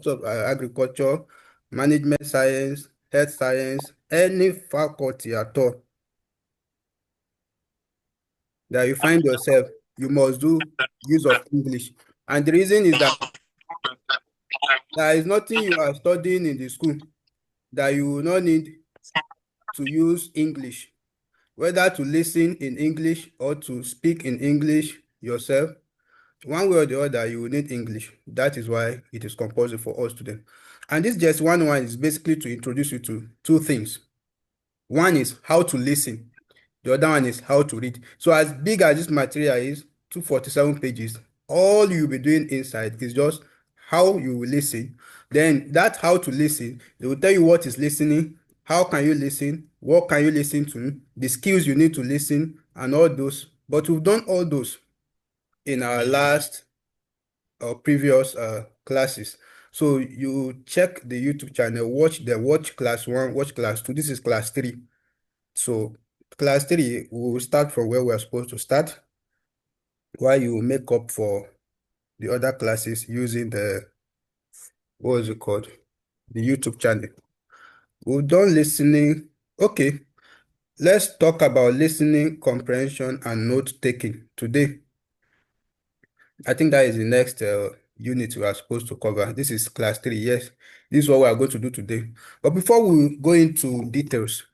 of agriculture, management science, health science, any faculty at all that you find yourself, you must do use of English. And the reason is that there is nothing you are studying in the school that you will not need to use English, whether to listen in English or to speak in English yourself. One way or the other, you will need English. That is why it is compulsory for all students. And this GST101 is basically to introduce you to two things. One is how to listen. The other one is how to read. So as big as this material is, 247 pages, all you'll be doing inside is just how you will listen. Then that how to listen, they will tell you what is listening, how can you listen, what can you listen to, the skills you need to listen, and all those. But we've done all those in our last or previous classes. So you check the YouTube channel, watch class 1, watch class 2. This is class 3. So class 3, we will start from where we are supposed to start, while you make up for the other classes using what is it called? The YouTube channel. We've done listening. Okay, let's talk about listening, comprehension, and note taking today. I think that is the next unit we are supposed to cover. This is class 3, yes. This is what we are going to do today. But before we go into details,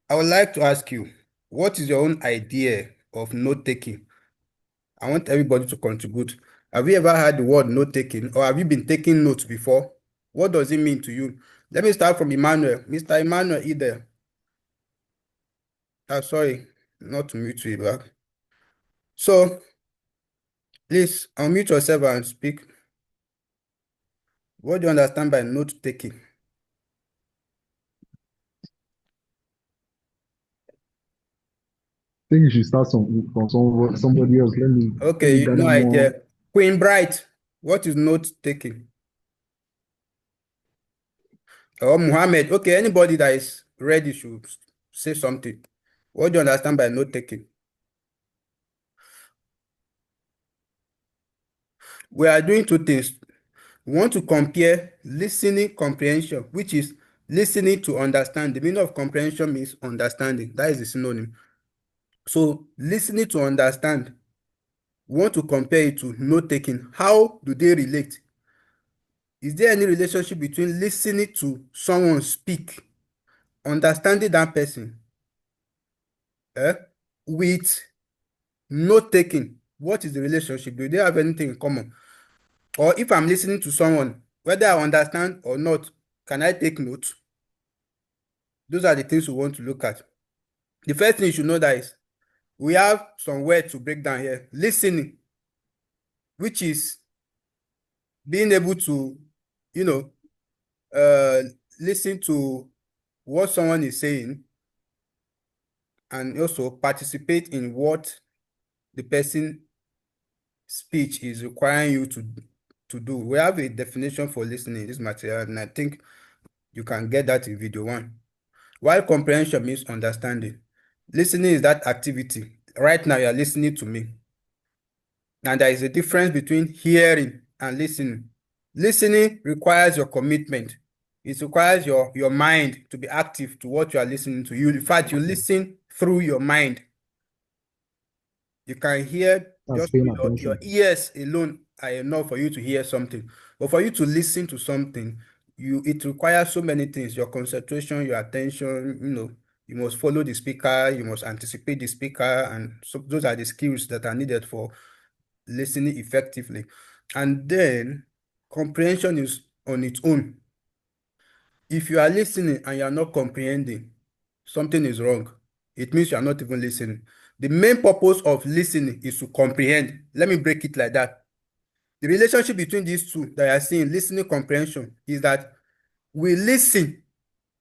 I would like to ask you, what is your own idea of note taking? I want everybody to contribute. Have you ever heard the word note taking, or have you been taking notes before? What does it mean to you? Let me start from Emmanuel. Mr. Emmanuel, either. Sorry, not to mute you back. So, please unmute yourself and speak. What do you understand by note taking? I think you should start from somebody else. Let me Okay, no gather more. idea. Queen Bright, what is note taking? Or Muhammad, okay, anybody that is ready should say something. What do you understand by note taking? We are doing two things. We want to compare listening comprehension, which is listening to understand. The meaning of comprehension means understanding. That is the synonym. So listening to understand, we want to compare it to note taking. How do they relate? Is there any relationship between listening to someone speak, understanding that person, eh, with note taking? What is the relationship? Do they have anything in common? Or if I'm listening to someone, whether I understand or not, can I take notes? Those are the things we want to look at. The first thing you should know that is we have some words to break down here. Listening, which is being able to, you know, uh, listen to what someone is saying and also participate in what the person speech is requiring you to do. We have a definition for listening in this material, and I think you can get that in video 1. While comprehension means understanding, listening is that activity. Right now, you are listening to me. And there is a difference between hearing and listening. Listening requires your commitment. It requires your mind to be active to what you are listening to. In fact, you listen through your mind. You can hear That's just paying your attention. ears alone are enough for you to hear something. But for you to listen to something, it requires so many things. Your concentration, your attention, you must follow the speaker, you must anticipate the speaker, and so those are the skills that are needed for listening effectively. And then comprehension is on its own. If you are listening and you are not comprehending, something is wrong. It means you are not even listening. The main purpose of listening is to comprehend. Let me break it like that. The relationship between these two that I see in listening comprehension is that we listen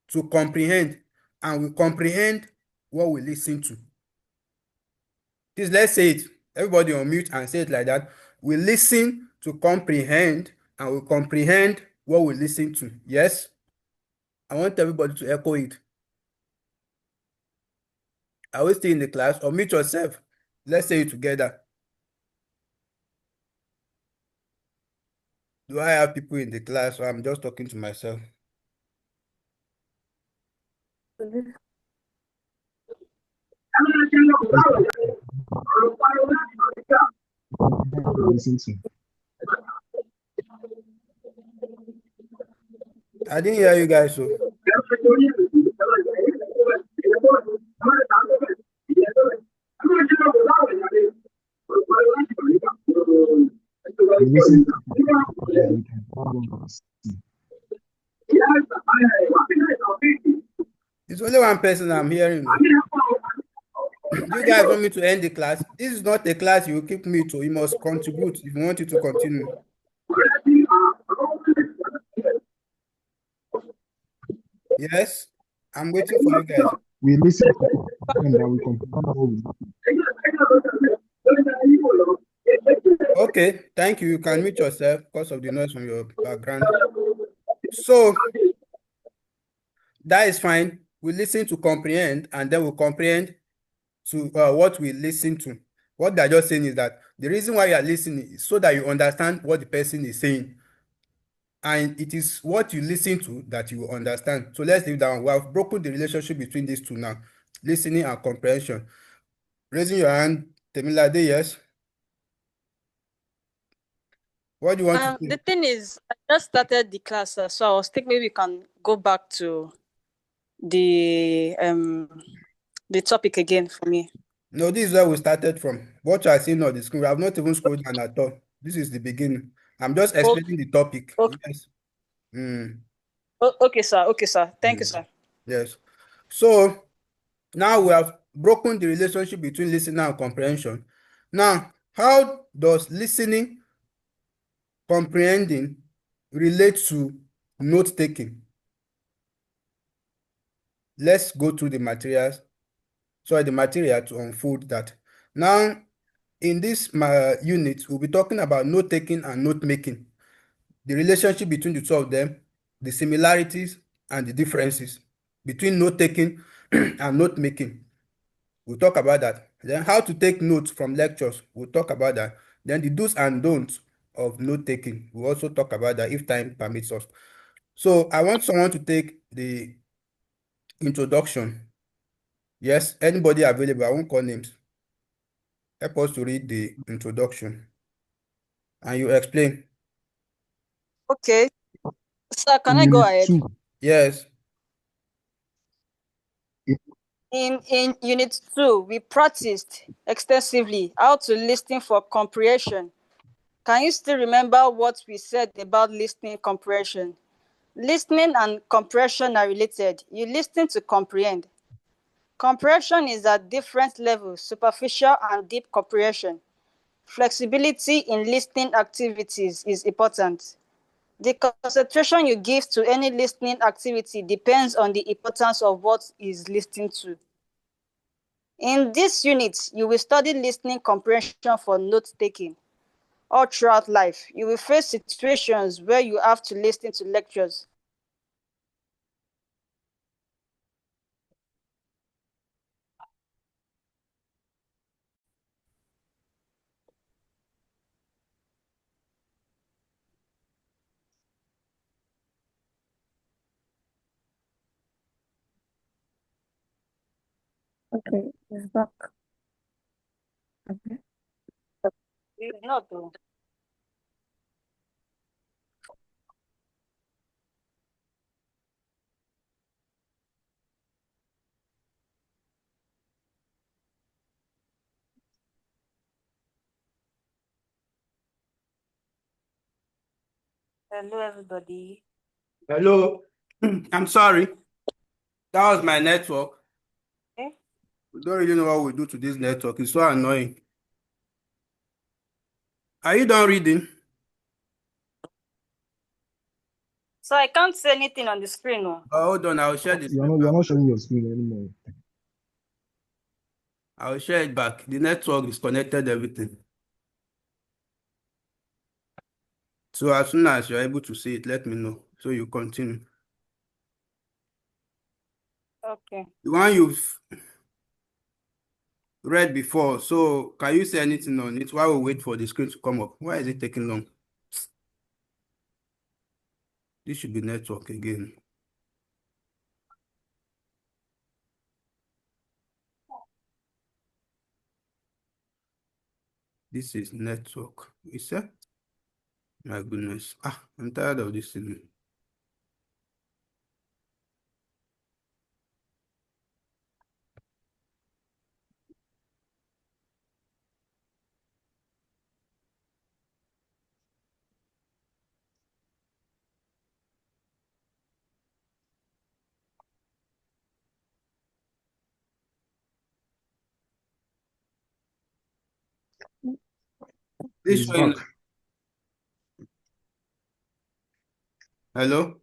to comprehend and we comprehend what we listen to. Please, let's say it. Everybody on mute and say it like that. We listen to comprehend and we comprehend what we listen to. Yes? I want everybody to echo it. Are we still in the class? Or mute yourself. Let's say it together. Do I have people in the class or I'm just talking to myself? Listen to. I didn't hear you guys, so. We listen to and we can follow us. It's only one person I'm hearing. You guys want me to end the class? This is not a class you keep me to. You must contribute if you want it to continue. Yes, I'm waiting for you guys. We listen to and then we can. Okay, thank you. You can mute yourself because of the noise from your background. So that is fine. We listen to comprehend, and then we comprehend to what we listen to. What they're just saying is that the reason why you are listening is so that you understand what the person is saying. And it is what you listen to that you understand. So let's leave that one. We have broken the relationship between these two now. Listening and comprehension. Raising your hand, Temilade, yes. What do you want to say? The thing is, I just started the class, so I was thinking maybe we can go back to the topic again for me. No, this is where we started from. What you are seeing on the screen, we have not even scrolled down at all. This is the beginning. I'm just explaining the topic. Okay. Yes. Okay, sir. Okay, sir. Thank you, sir. Yes. So now we have broken the relationship between listening and comprehension. Now, how does listening, comprehending relate to note taking? Let's go through the materials. Sorry, the material to unfold that. Now, in this unit, we'll be talking about note taking and note making, the relationship between the two of them, the similarities and the differences between note taking and note making. We'll talk about that. Then how to take notes from lectures. We'll talk about that. Then the do's and don'ts of note taking. We'll also talk about that if time permits us. So I want someone to take the introduction. Yes, anybody available? I won't call names. Help us to read the introduction. And you explain. Okay. Sir, can I go ahead? Yes. In Unit 2, we practiced extensively how to listen for comprehension. Can you still remember what we said about listening comprehension? Listening and comprehension are related. You listen to comprehend. Comprehension is at different levels, superficial and deep comprehension. Flexibility in listening activities is important. The concentration you give to any listening activity depends on the importance of what is listened to. In this unit, you will study listening comprehension for note-taking. All throughout life, you will face situations where you have to listen to lectures. Okay, it's back. Okay. It's not though. Hello, everybody. Hello. I'm sorry. That was my network. Okay. We don't really know what we do to this network. It's so annoying. Are you done reading? So I can't see anything on the screen. No. Hold on, I'll share this. You're not showing your screen anymore. I'll share it back. The network is connected, everything. So as soon as you're able to see it, let me know. So you continue. Okay. The one you've read before. So can you say anything on it while we wait for the screen to come up? Why is it taking long? This should be network again. This is network. Is that? My goodness. I'm tired of this thing. This He's back. showing. Hello?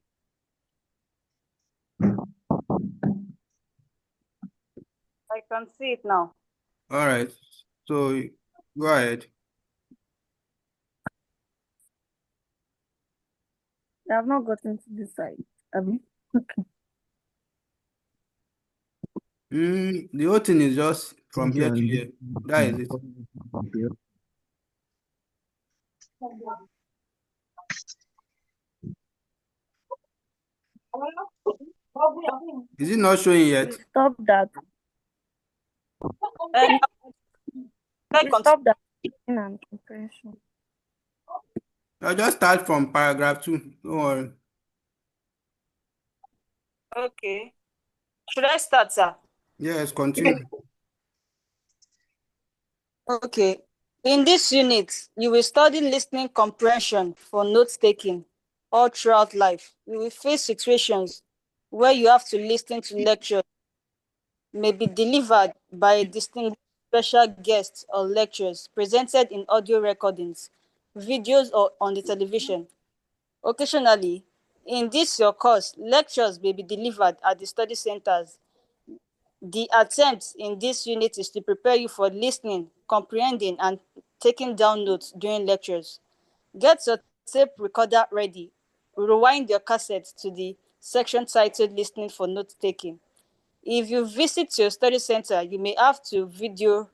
I can see it now. All right. So go ahead. I have not gotten to this side. Okay. The whole thing is just from here to here. That is it. Is it not showing yet? Stop that. Um, stop that. And comprehension. I'll just start from paragraph 2. Don't worry. Okay. Should I start, sir? Yes, continue. Okay. In this unit, you will study listening comprehension for note-taking all throughout life. You will face situations where you have to listen to lectures may be delivered by a distinguished special guest or lectures presented in audio recordings, videos, or on the television. Occasionally, in this your course, lectures may be delivered at the study centers. The attempt in this unit is to prepare you for listening, comprehending, and taking down notes during lectures. Get your tape recorder ready. Rewind your cassette to the section titled Listening for Note Taking. If you visit your study center, you may have to video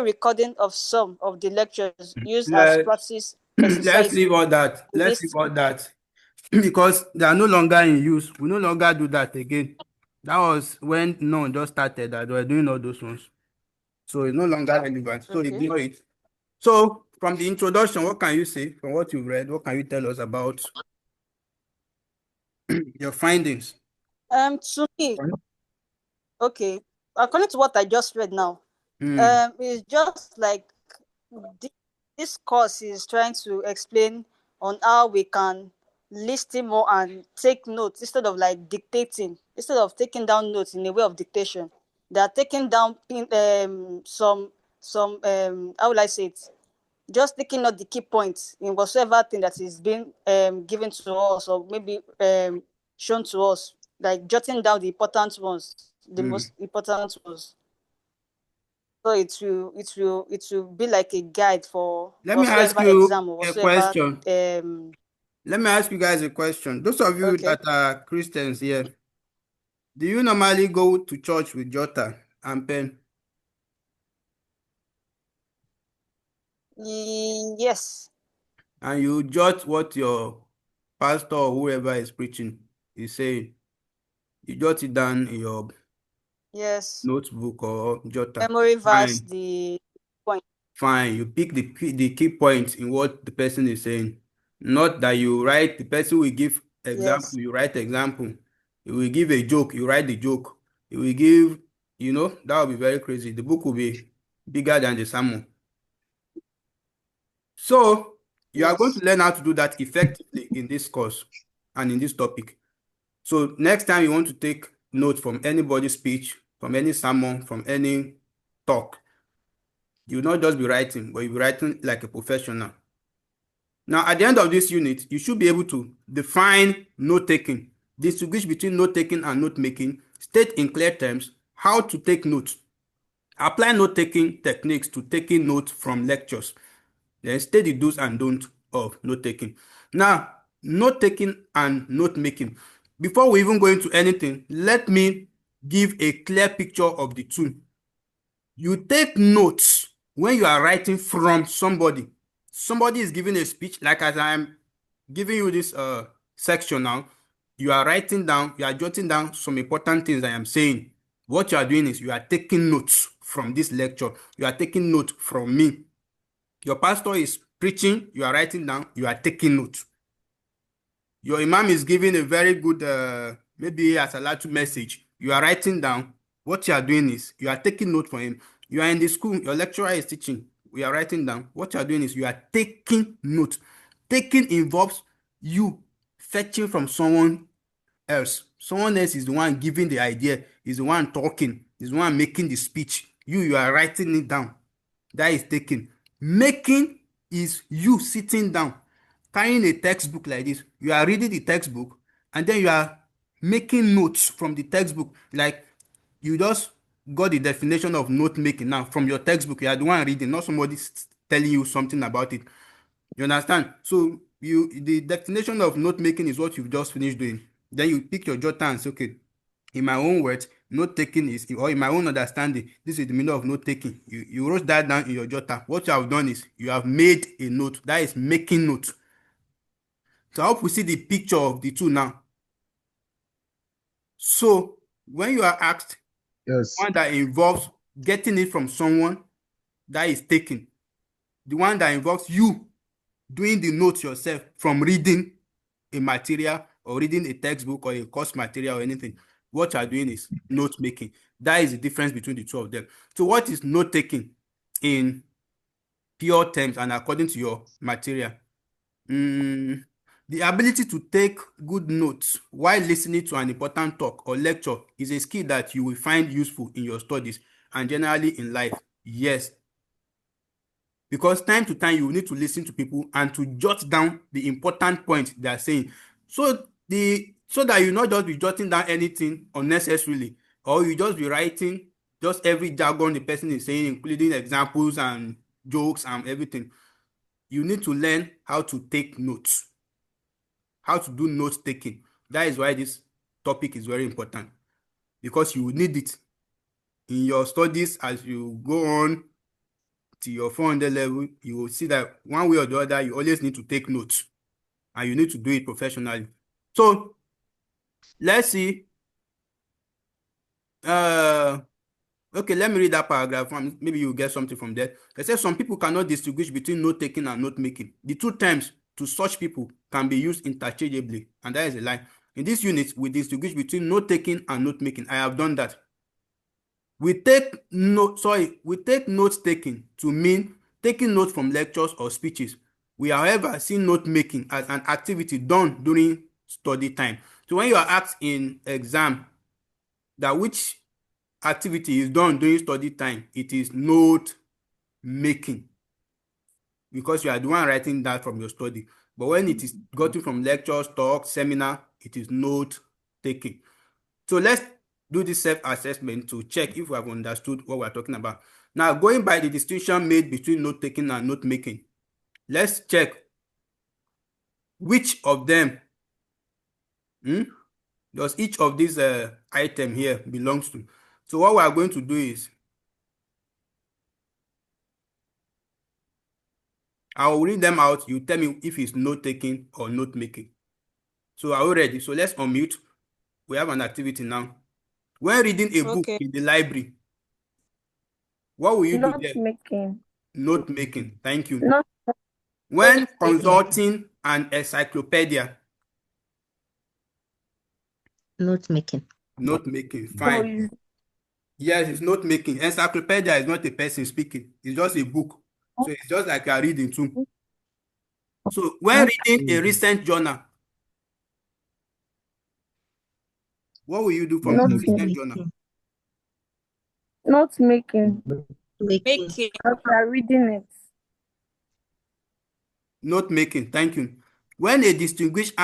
recording of some of the lectures used as Let, practice let's exercise. leave all that. Let's leave all that. Because they are no longer in use. We no longer do that again. That was when none just started that they were doing all those ones. So it's no longer relevant. So Okay. ignore it. So from the introduction, what can you say? From what you've read, what can you tell us about your findings? To me, okay, according to what I just read now, Mm. it's just like thi- this course is trying to explain on how we can listen more and take notes instead of like dictating, instead of taking down notes in a way of dictation. They are taking down some how will I say it? Just taking out the key points in whatsoever thing that is being given to us or maybe shown to us, like jotting down the important ones, the Mm. most important ones. So it will be like a guide for Let me ask whatsoever you exam or a whatsoever. question. Let me ask you guys a question. Those of you Okay. that are Christians here, do you normally go to church with jotter and pen? Yes. And you jot what your pastor or whoever is preaching is saying? You jot it down in your Yes. notebook or jotter. Memory verse Fine. the point. Fine. You pick the key points in what the person is saying. Not that you write, the person will give example, Yes. you write example. He will give a joke, you write the joke. He will give, that will be very crazy. The book will be bigger than the sermon. So you are going to Yes. learn how to do that effectively in this course and in this topic. So next time you want to take notes from anybody's speech, from any sermon, from any talk, you will not just be writing, but you'll be writing like a professional. Now, at the end of this unit, you should be able to define note-taking, distinguish between note-taking and note-making, state in clear terms how to take notes, apply note-taking techniques to taking notes from lectures, then state the do's and don'ts of note-taking. Now, note-taking and note-making. Before we even go into anything, let me give a clear picture of the two. You take notes when you are writing from somebody. Somebody is giving a speech, like as I'm giving you this section now, you are writing down, you are jotting down some important things I am saying. What you are doing is you are taking notes from this lecture. You are taking notes from me. Your pastor is preaching, you are writing down, you are taking notes. Your imam is giving a very good, maybe a salatu message. You are writing down. What you are doing is you are taking note for him. You are in the school, your lecturer is teaching. We are writing down. What you are doing is you are taking note. Taking involves you fetching from someone else. Someone else is the one giving the idea, is the one talking, is the one making the speech. You are writing it down. That is taking. Making is you sitting down, carrying a textbook like this. You are reading the textbook and then you are making notes from the textbook. Like you just got the definition of note making now from your textbook. You are the one reading, not somebody telling you something about it. You understand? So the definition of note making is what you've just finished doing. Then you pick your jotter and say, okay, in my own words, note taking is, or in my own understanding, this is the meaning of note taking. You wrote that down in your jotter. What you have done is you have made a note. That is making note. So I hope we see the picture of the two now. So when you are asked, Yes. one that involves getting it from someone, that is taking. The one that involves you doing the notes yourself from reading a material or reading a textbook or a course material or anything, what you are doing is note making. That is the difference between the two of them. So what is note taking in pure terms and according to your material? The ability to take good notes while listening to an important talk or lecture is a skill that you will find useful in your studies and generally in life. Yes, because time to time you need to listen to people and to jot down the important points they are saying, so that you not just be jotting down anything unnecessarily, or you just be writing just every jargon the person is saying, including examples and jokes and everything. You need to learn how to take notes, how to do note taking. That is why this topic is very important, because you will need it in your studies as you go on to your 400 level. You will see that one way or the other, you always need to take notes and you need to do it professionally. So let's see. Okay, let me read that paragraph. Maybe you'll get something from there. It says some people cannot distinguish between note taking and note making. The two terms to such people can be used interchangeably, and that is a lie. In this unit, we distinguish between note taking and note making. I have done that. We take note taking to mean taking notes from lectures or speeches. We, however, see note making as an activity done during study time. So when you are asked in exam that which activity is done during study time, it is note making, because you are the one writing that from your study. But when it is gotten from lectures, talks, seminar, it is note taking. So let's do this self-assessment to check if we have understood what we're talking about. Now, going by the distinction made between note-taking and note-making, let's check which of them does each of these item here belongs to. So what we are going to do is, I will read them out. You tell me if it's note-taking or note-making. So are we ready? So let's unmute. We have an activity now. When reading a book in the library, what will you do there? Note-making. Note-making. Thank you. Not When consulting an encyclopedia. Note-making. Note-making. Fine. Yes, it's note-making. Encyclopedia is not a person speaking. It's just a book. So it's just like you're reading too. So when reading a recent journal, what will you do from the recent journal? Note-making. Making. After reading it. Note-making. Thank you. When in a distinguished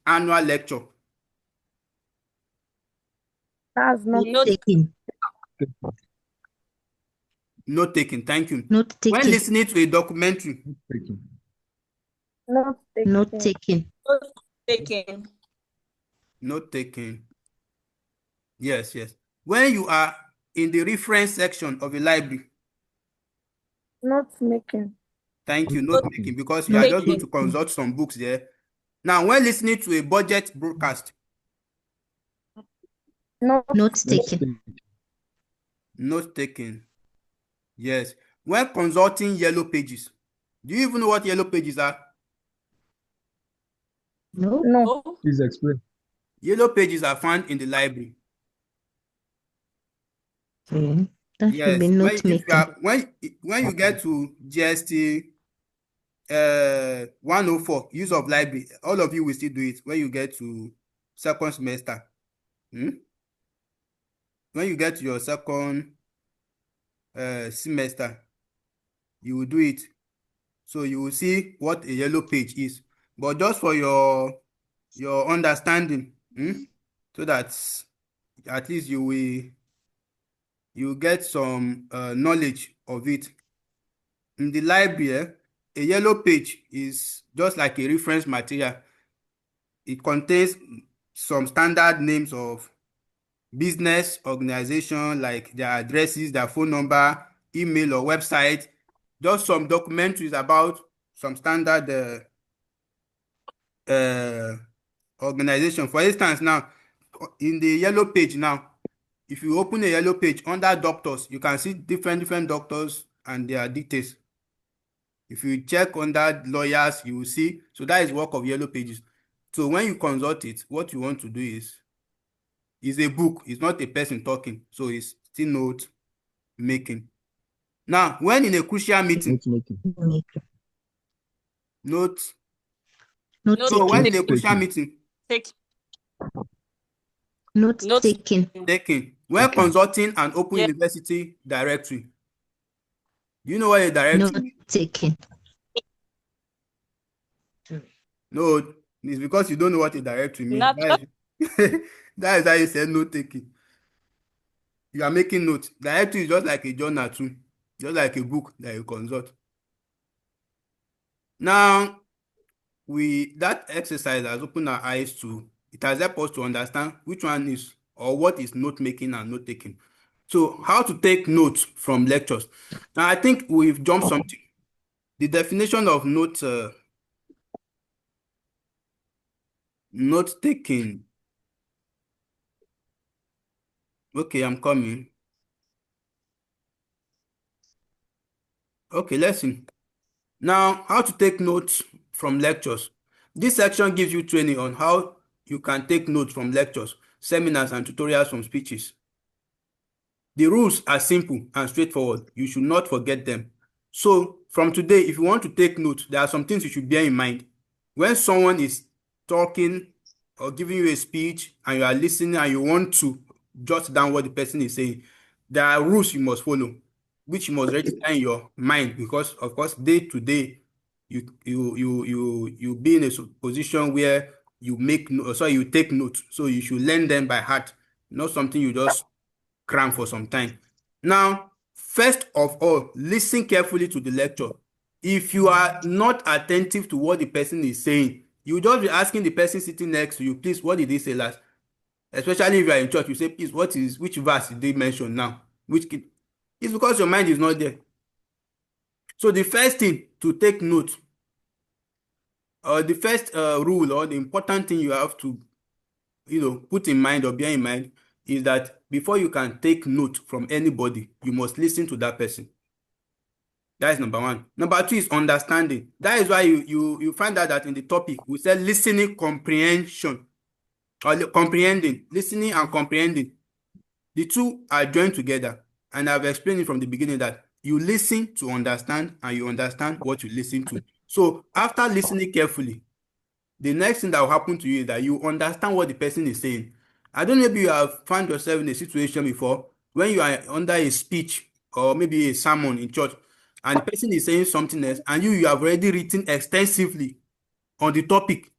annual lecture. That's not Note-taking. Note-taking. Thank you. Note-taking. When listening to a documentary. Note-taking. Note-taking. Taking. Note-taking. Yes, yes. When you are in the reference section of a library. Note-making. Thank you, note making, because you are just going to Taking. consult some books there. Now, when listening to a budget broadcast, Note Note Note taking. taking. note taking. Yes. When consulting yellow pages, do you even know what yellow pages are? No. no. Oh, Please explain. Yellow pages are found in the library. That should be Yes. note If you making. are, when you get to GST 104, use of library, all of you will still do it when you get to second semester. When you get to your second semester, you will do it. So you will see what a yellow page is. But just for your understanding, so that at least you get some knowledge of it. In the library, a yellow page is just like a reference material. It contains some standard names of business organization, like their addresses, their phone number, email or website, just some documentaries about some standard organization. For instance, now in the yellow page now, if you open a yellow page under doctors, you can see different doctors and their details. If you check under lawyers, you will see. So that is work of yellow pages. So when you consult it, what you want to do is a book. It's not a person talking. So it's still note making. Now, when in a crucial meeting, Note making. note. Note So when in taking. a crucial Taking. meeting, take. Note Note taking. taking. When Taking. consulting an open Yeah. university directory, do you know what a directory Note is? taking. No, it's because you don't know what a directory means. Not That is how you said note taking. You are making notes. Directory is just like a journal too, just like a book that you consult. Now, that exercise has opened our eyes to, it has helped us to understand which one is or what is note making and note taking. So, how to take notes from lectures. Now, I think we've jumped something. The definition of note taking. Okay, I'm coming. Okay, let's see. Now, how to take notes from lectures. This section gives you training on how you can take notes from lectures, seminars, and tutorials from speeches. The rules are simple and straightforward. You should not forget them. So, from today, if you want to take notes, there are some things you should bear in mind. When someone is talking or giving you a speech and you are listening and you want to jot down what the person is saying, there are rules you must follow, which you must register in your mind, because of course day to day you be in a position where you take notes, so you should learn them by heart, not something you just cram for some time. Now, first of all, listen carefully to the lecture. If you are not attentive to what the person is saying, you just be asking the person sitting next to you, please, what did he say last? Especially if you are in church, you say, please, which verse did they mention now? It's because your mind is not there. So the first thing to take note, or the first rule, or the important thing you have to put in mind or bear in mind, is that before you can take note from anybody, you must listen to that person. That is number one. Number two is understanding. That is why you find out that in the topic we said listening comprehension, or comprehending, listening and comprehending. The two are joined together, and I've explained it from the beginning that you listen to understand and you understand what you listen to. So after listening carefully, the next thing that will happen to you is that you understand what the person is saying. I don't know, maybe you have found yourself in a situation before when you are under a speech or maybe a sermon in church, and the person is saying something else, and you have already written extensively on the topic,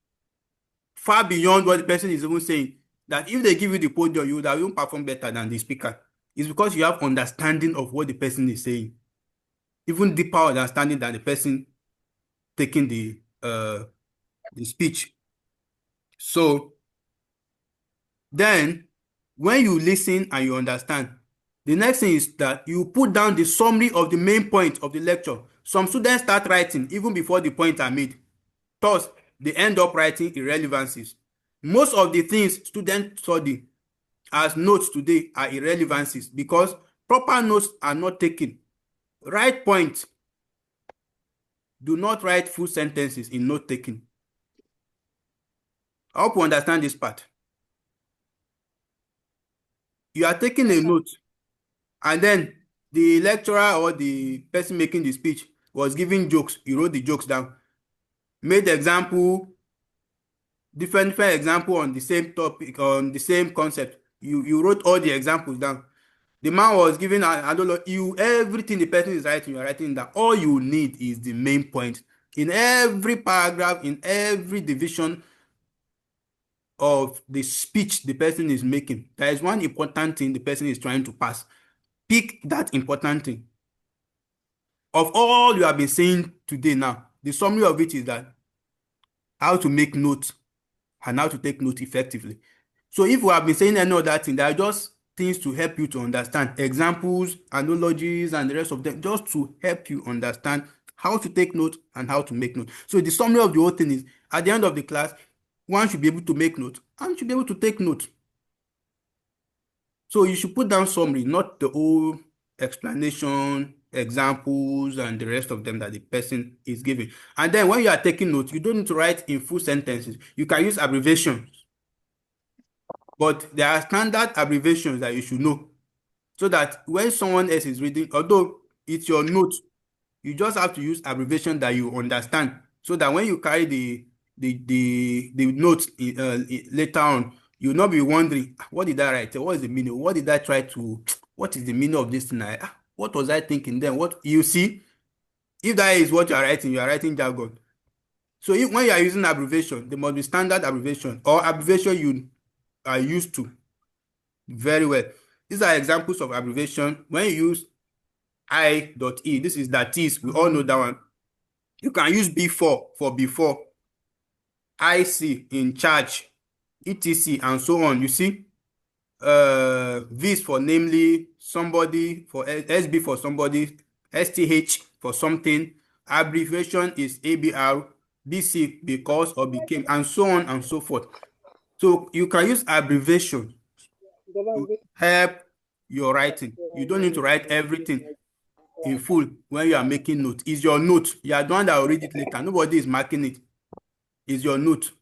far beyond what the person is even saying, that if they give you the podium, you would have even performed better than the speaker. It's because you have understanding of what the person is saying, even deeper understanding than the person taking the speech. So then, when you listen and you understand, the next thing is that you put down the summary of the main point of the lecture. Some students start writing even before the points are made. Thus, they end up writing irrelevancies. Most of the things students study as notes today are irrelevancies because proper notes are not taken. Write points. Do not write full sentences in note taking. I hope you understand this part. You are taking a note, and then the lecturer or the person making the speech was giving jokes. You wrote the jokes down. Made example, different example on the same topic, on the same concept. You wrote all the examples down. The man was giving, I don't know, you everything the person is writing, you are writing that. All you need is the main point. In every paragraph, in every division of the speech the person is making, there is one important thing the person is trying to pass. Pick that important thing. Of all you have been saying today now, the summary of it is that how to make notes and how to take note effectively. So if we have been saying any other thing, there are just things to help you to understand, examples, analogies, and the rest of them, just to help you understand how to take note and how to make note. So the summary of the whole thing is, at the end of the class, one should be able to make note and should be able to take note. So you should put down summary, not the whole explanation, examples, and the rest of them that the person is giving. And then when you are taking notes, you don't need to write in full sentences. You can use abbreviations. But there are standard abbreviations that you should know, so that when someone else is reading, although it's your note, you just have to use abbreviation that you understand, so that when you carry the notes later on, you'll not be wondering, what did I write? What is the meaning? What did I try to? What is the meaning of this thing? What was I thinking then? What you see? If that is what you are writing jargon. So when you are using abbreviation, there must be standard abbreviation or abbreviation you are used to very well. These are examples of abbreviation. When you use I.E, this is that is, we all know that one. You can use B4 for before, IC in charge, etc, and so on. You see, V is for namely, somebody, for SB for somebody, STH for something. Abbreviation is ABR, BC because or became, and so on and so forth. So you can use abbreviation to help your writing. You don't need to write everything in full when you are making notes. It's your note. You are the one that will read it later. Nobody is marking it. It's your note.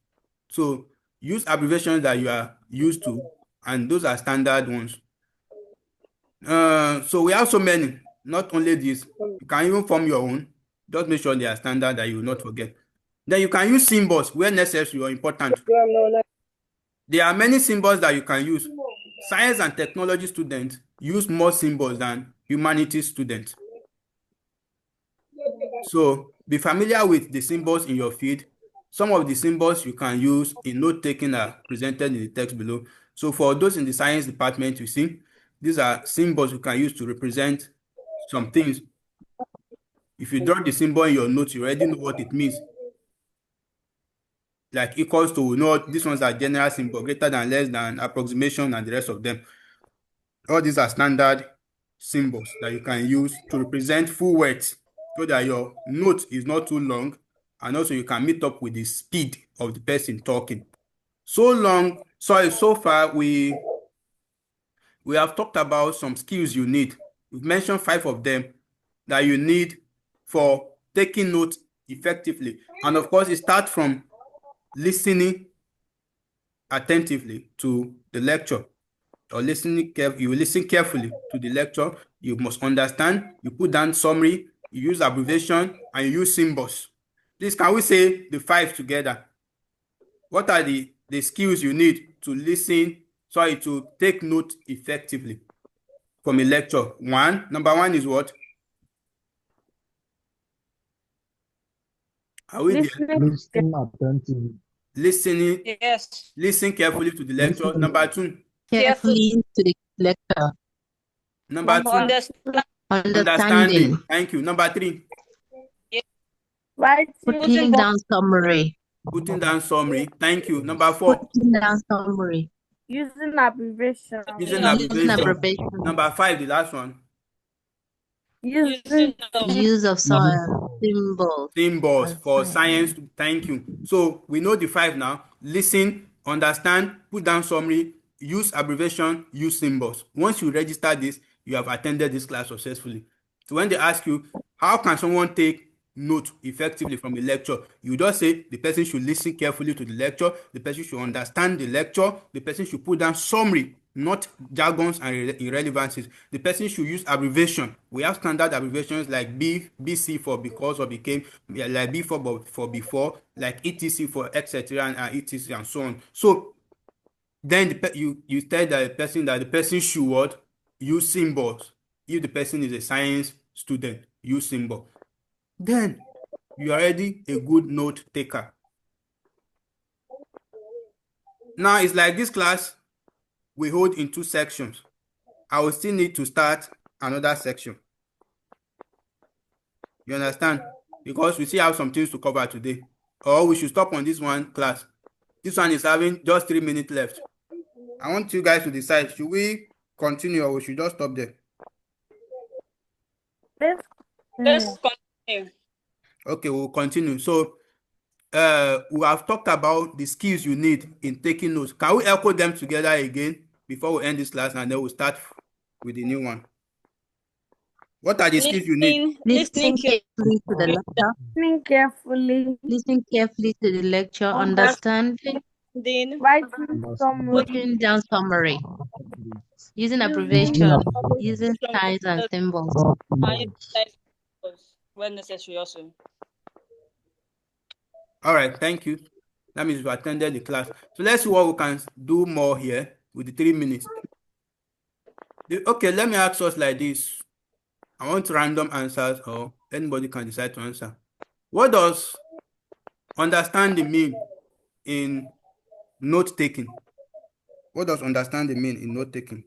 So use abbreviations that you are used to, and those are standard ones. So we have so many, not only this. You can even form your own. Just make sure they are standard that you will not forget. Then you can use symbols where necessary or important. There are many symbols that you can use. Science and technology students use more symbols than humanities students. So be familiar with the symbols in your field. Some of the symbols you can use in note-taking are presented in the text below. So for those in the science department, you see, these are symbols you can use to represent some things. If you draw the symbol in your notes, you already know what it means. Like equals to, these ones are general symbol, greater than, less than, approximation, and the rest of them. All these are standard symbols that you can use to represent full words, so that your note is not too long, and also you can meet up with the speed of the person talking. So far we have talked about some skills you need. We've mentioned 5 of them that you need for taking notes effectively. And of course, it starts from listening attentively to the lecture, or you listen carefully to the lecture. You must understand. You put down summary. You use abbreviation, and you use symbols. Please, can we say the 5 together? What are the skills you need to to take note effectively from a lecture? Number one is what? Are we there? Listen attentively. Listening. Yes. Listen carefully to the lecture. Listen. Number 2. Carefully to the lecture. Number 2. Understanding. Thank you. Number 3. Putting down summary. Putting down summary. Thank you. Number 4. Putting down summary. Using abbreviation. Using abbreviation. Number 5, the last one. Using Use of symbols. Symbols and for signs. science. Thank you. So we know the 5 now. Listen, understand, put down summary, use abbreviation, use symbols. Once you register this, you have attended this class successfully. So when they ask you, how can someone take note effectively from a lecture, you just say the person should listen carefully to the lecture, the person should understand the lecture, the person should put down summary, not jargons and irrelevancies. The person should use abbreviation. We have standard abbreviations like BC for because or became, like B for before, like ETC for etc. and ETC and so on. So then you tell the person that the person should what? Use symbols. If the person is a science student, use symbol. Then you are already a good note taker. Now it's like this class we hold in 2 sections. I will still need to start another section. You understand? Because we still have some things to cover today. Or we should stop on this one class. This one is having just 3 minutes left. I want you guys to decide, should we continue or we should just stop there? Let's continue. Okay, we'll continue. So we have talked about the skills you need in taking notes. Can we echo them together again before we end this class, and then we'll start with the new one? What are the skills you need? Listen carefully to the lecture. Listening carefully. Listen carefully to the lecture. Understanding. Writing summary. Putting down summary. Using abbreviation. Using signs and symbols. When necessary also. All right, thank you. That means you attended the class. So let's see what we can do more here with the 3 minutes. Okay, let me ask us like this. I want random answers, or anybody can decide to answer. What does understanding mean in note taking? What does understanding mean in note taking?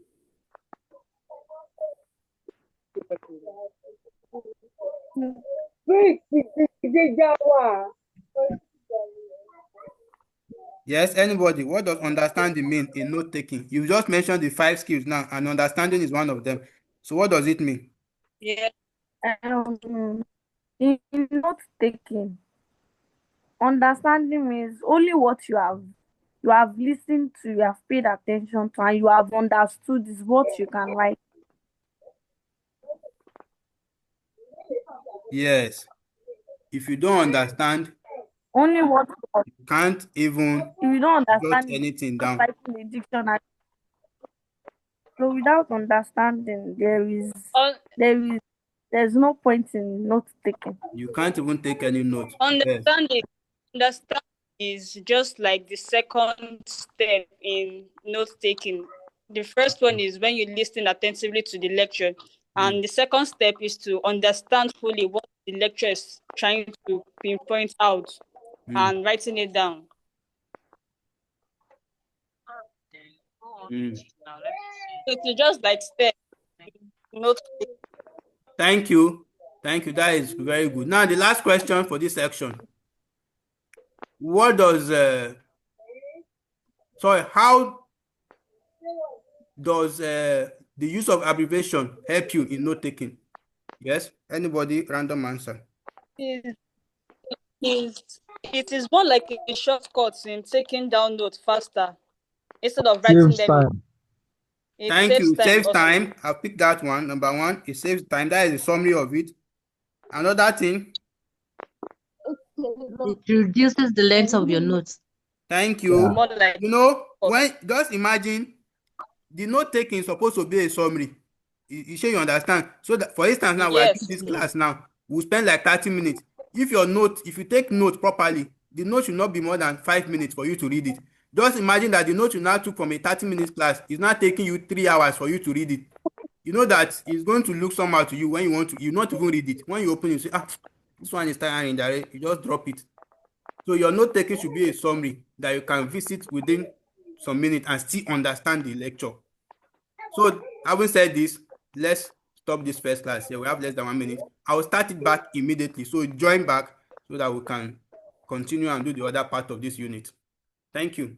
Yes, anybody, what does understanding mean in note taking? You just mentioned the 5 skills now, and understanding is one of them. So what does it mean? Yeah. In note taking, understanding means only what you have listened to, you have paid attention to, and you have understood is what you can write. Yes. If you don't understand, Only what you can't even if you don't jot understand anything just down. like in the dictionary. So without understanding, there's no point in note taking. You can't even take any notes. Understanding is just like the second step in note taking. The first one is when you listen attentively to the lecture, and the second step is to understand fully what the lecturer is trying to pinpoint out and writing it down. It's just like step note taking. Thank you. Thank you. That is very good. Now, the last question for this section. What does how does the use of abbreviation help you in note taking? Yes? Anybody? Random answer. It is more like a shortcut in taking down notes faster instead of writing Saves them. time. Thank you. Saves also. time. I'll pick that one. Number 1, it saves time. That is a summary of it. Another thing. It reduces the length of your notes. Thank you. More like, You know, when just imagine the note taking is supposed to be a summary. You sure you understand? So that, for instance, now we are doing this class now. We'll spend like 30 minutes. If you take note properly, the note should not be more than 5 minutes for you to read it. Just imagine that the note you now took from a 30-minute class is not taking you 3 hours for you to read it. You know that it's going to look somehow to you when you not even read it. When you open it, you say, this one is tiring, you just drop it. So your note taking should be a summary that you can visit within some minutes and still understand the lecture. So having said this, let's stop this first class here. We have less than 1 minute. I will start it back immediately. So join back so that we can continue and do the other part of this unit. Thank you.